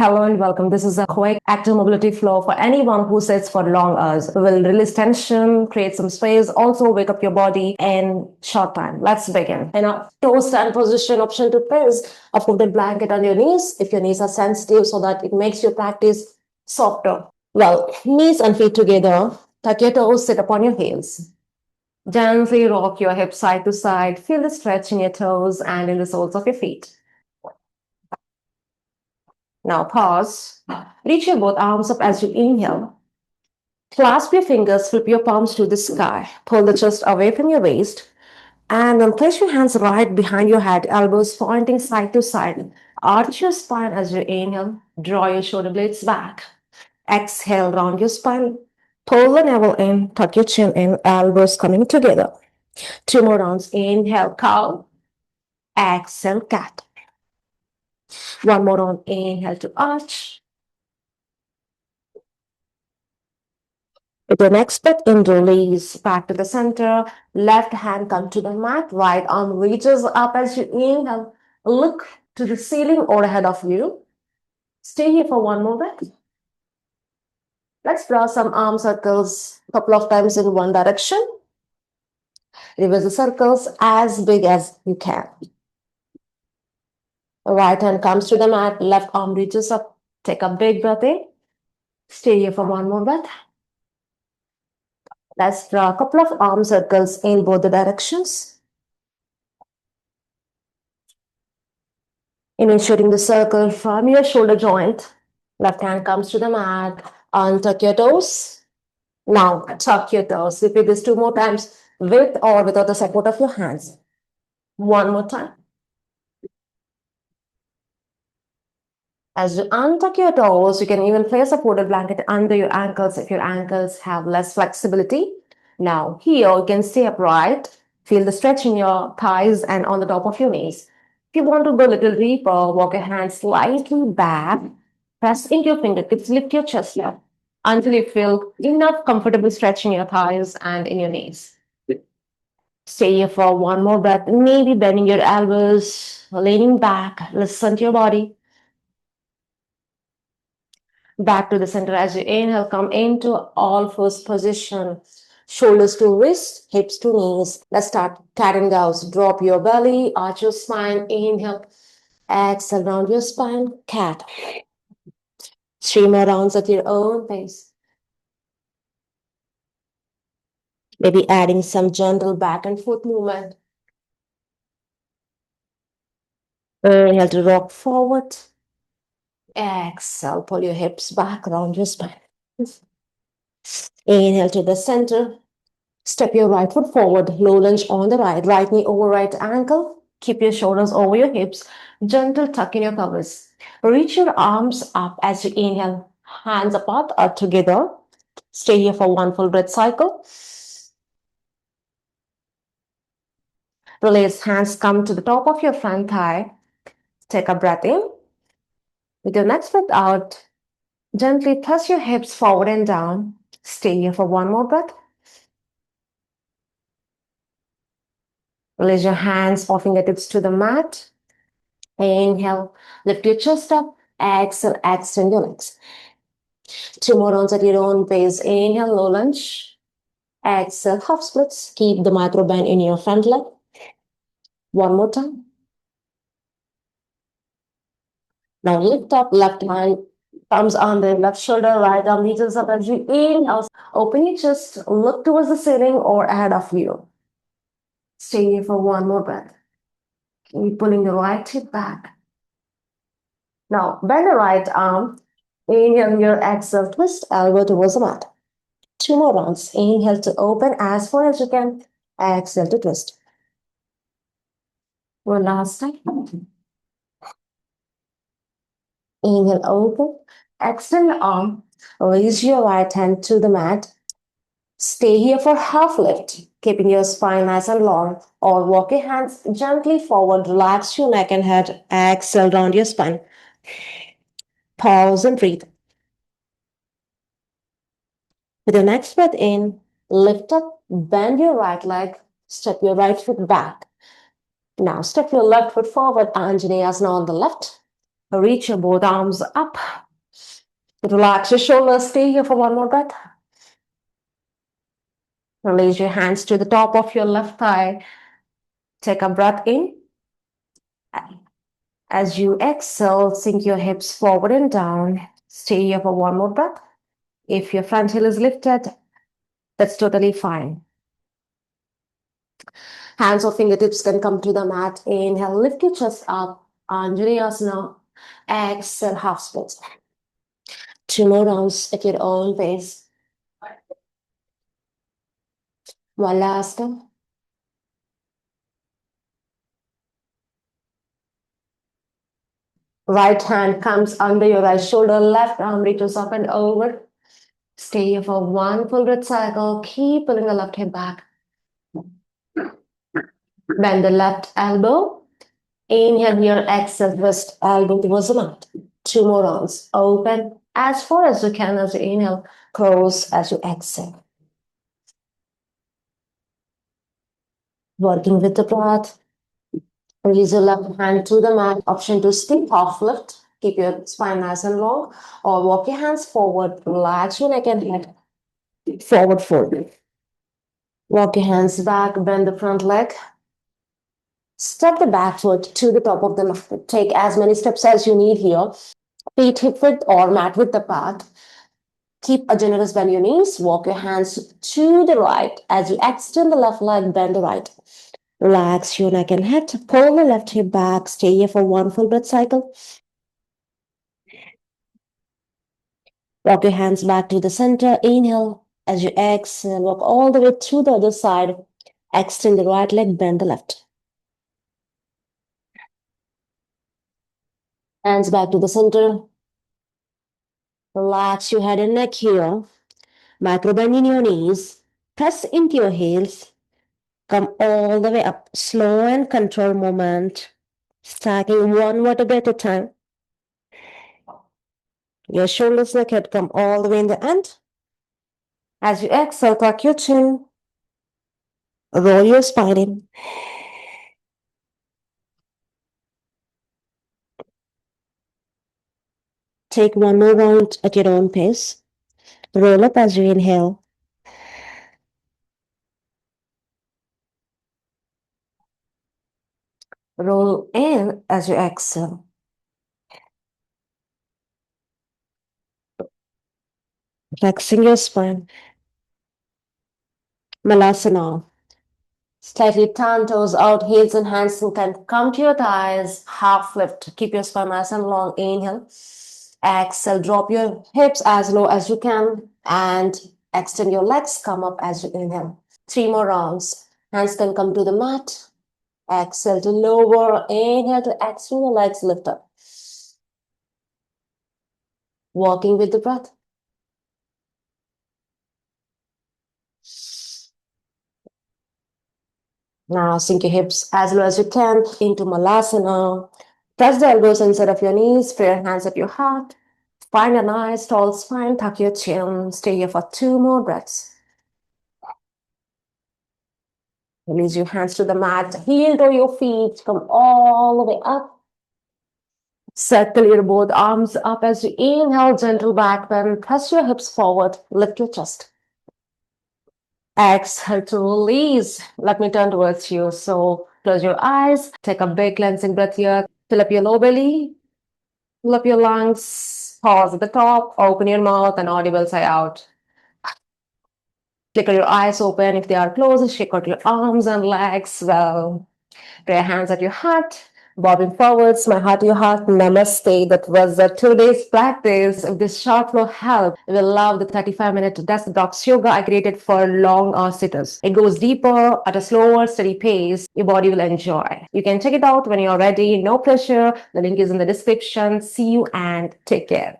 Hello and welcome. This is a quick active mobility flow for anyone who sits for long hours. We will release tension, create some space, also wake up your body in short time. Let's begin. In a toe stand position, option to place a folded blanket on your knees if your knees are sensitive so that it makes your practice softer. Well, knees and feet together. Tuck your toes, sit upon your heels. Gently rock your hips side to side. Feel the stretch in your toes and in the soles of your feet. Now pause. Reach your both arms up as you inhale. Clasp your fingers, flip your palms to the sky. Pull the chest away from your waist. And then place your hands right behind your head, elbows pointing side to side. Arch your spine as you inhale. Draw your shoulder blades back. Exhale, round your spine. Pull the navel in, tuck your chin in, elbows coming together. Two more rounds. Inhale, cow. Exhale, cat. One more round. Inhale to arch. With your next breath in, release back to the center. Left hand come to the mat. Right arm reaches up as you inhale. Look to the ceiling or ahead of you. Stay here for one more breath. Let's draw some arm circles a couple of times in one direction. Reverse the circles as big as you can. Right hand comes to the mat. Left arm reaches up. Take a big breath in. Stay here for one more breath. Let's draw a couple of arm circles in both the directions. Initiating the circle from your shoulder joint. Left hand comes to the mat. Untuck your toes. Now tuck your toes. Repeat this two more times with or without the support of your hands. One more time. As you untuck your toes, you can even place a folded blanket under your ankles if your ankles have less flexibility. Now here you can stay upright. Feel the stretch in your thighs and on the top of your knees. If you want to go a little deeper, walk your hands slightly back. Press into your fingertips, lift your chest up until you feel enough comfortable stretch in your thighs and in your knees. Stay here for one more breath, maybe bending your elbows, leaning back, listen to your body. Back to the center as you inhale, come into all fours position. Shoulders to wrist, hips to knees. Let's start cat and cows. Drop your belly, arch your spine, inhale. Exhale, round your spine, cat. Three more rounds at your own pace. Maybe adding some gentle back and forth movement. Inhale to rock forward. Exhale, pull your hips back around your spine. Inhale to the center. Step your right foot forward, low lunge on the right knee over right ankle. Keep your shoulders over your hips. Gentle tuck in your pelvis. Reach your arms up as you inhale. Hands apart or together. Stay here for one full breath cycle. Release, hands come to the top of your front thigh. Take a breath in. With your next breath out, gently thrust your hips forward and down. Stay here for one more breath. Release your hands or fingertips to the mat. Inhale, lift your chest up. Exhale, extend your legs. Two more rounds at your own pace. Inhale, low lunge. Exhale, half splits. Keep the micro bend in your front leg. One more time. Now lift up, left hand comes on the left shoulder, right arm reaches up as you inhale. Open your chest, look towards the ceiling or ahead of you. Stay here for one more breath. Keep pulling the right hip back. Now bend the right arm. Inhale your exhale, twist elbow towards the mat. Two more rounds. Inhale to open as far as you can. Exhale to twist. One last time. Inhale, open. Extend the arm. Raise your right hand to the mat. Stay here for half lift, keeping your spine nice and long. Or walk your hands gently forward. Relax your neck and head. Exhale, round your spine. Pause and breathe. With your next breath in, lift up, bend your right leg, step your right foot back. Now step your left foot forward, Anjaneyasana on the left. Reach your both arms up. Relax your shoulders. Stay here for one more breath. Release your hands to the top of your left thigh. Take a breath in. As you exhale, sink your hips forward and down. Stay here for one more breath. If your front heel is lifted, that's totally fine. Hands or fingertips can come to the mat. Inhale, lift your chest up. Anjaneyasana. Exhale, half splits. Two more rounds at your own pace. One last one. Right hand comes under your right shoulder. Left arm reaches up and over. Stay here for one full breath cycle. Keep pulling the left hip back. Bend the left elbow. Inhale here, exhale, wrist, elbow towards the mat. Two more rounds. Open as far as you can as you inhale. Close as you exhale. Working with the breath. Release your left hand to the mat. Option to stick half lift. Keep your spine nice and long. Or walk your hands forward. Relax your neck and head. Forward fold. Walk your hands back. Bend the front leg. Step the back foot to the top of the mat. Take as many steps as you need here. Feet hip width or mat width apart. Keep a generous bend your knees. Walk your hands to the right. As you extend the left leg, bend the right. Relax your neck and head. Pull the left hip back. Stay here for one full breath cycle. Walk your hands back to the center. Inhale. As you exhale, walk all the way to the other side. Extend the right leg, bend the left. Hands back to the center. Relax your head and neck here. Micro bend in your knees. Press into your heels. Come all the way up. Slow and controlled movement. Stacking one vertebra at a time. Your shoulders, neck, head come all the way in the end. As you exhale, tuck your chin. Roll your spine in. Take one more round at your own pace. Roll up as you inhale. Roll in as you exhale. Flexing your spine. Malasana. Slightly turn toes out, heels and hands can come to your thighs. Half lift. Keep your spine nice and long. Inhale. Exhale. Drop your hips as low as you can. And extend your legs. Come up as you inhale. Three more rounds. Hands can come to the mat. Exhale to lower. Inhale to extend your legs. Lift up. Walking with the breath. Now sink your hips as low as you can into Malasana. Press the elbows inside of your knees. Put your hands at your heart. Find a nice tall spine. Tuck your chin. Stay here for two more breaths. Release your hands to the mat. Heel to your feet. Come all the way up. Circle your both arms up as you inhale. Gentle back bend. Press your hips forward. Lift your chest. Exhale to release. Let me turn towards you. So close your eyes. Take a big cleansing breath here. Fill up your low belly. Fill up your lungs. Pause at the top. Open your mouth and audible sigh out. Flicker your eyes open. If they are closed, shake out your arms and legs. Well, put your hands at your heart. Bobbing forwards, my heart to your heart. Namaste. That was the 2 days practice. If this short flow helped, you will love the 35-minute Detox yoga I created for long hour sitters. It goes deeper at a slower, steady pace. Your body will enjoy. You can check it out when you're ready. No pressure. The link is in the description. See you and take care.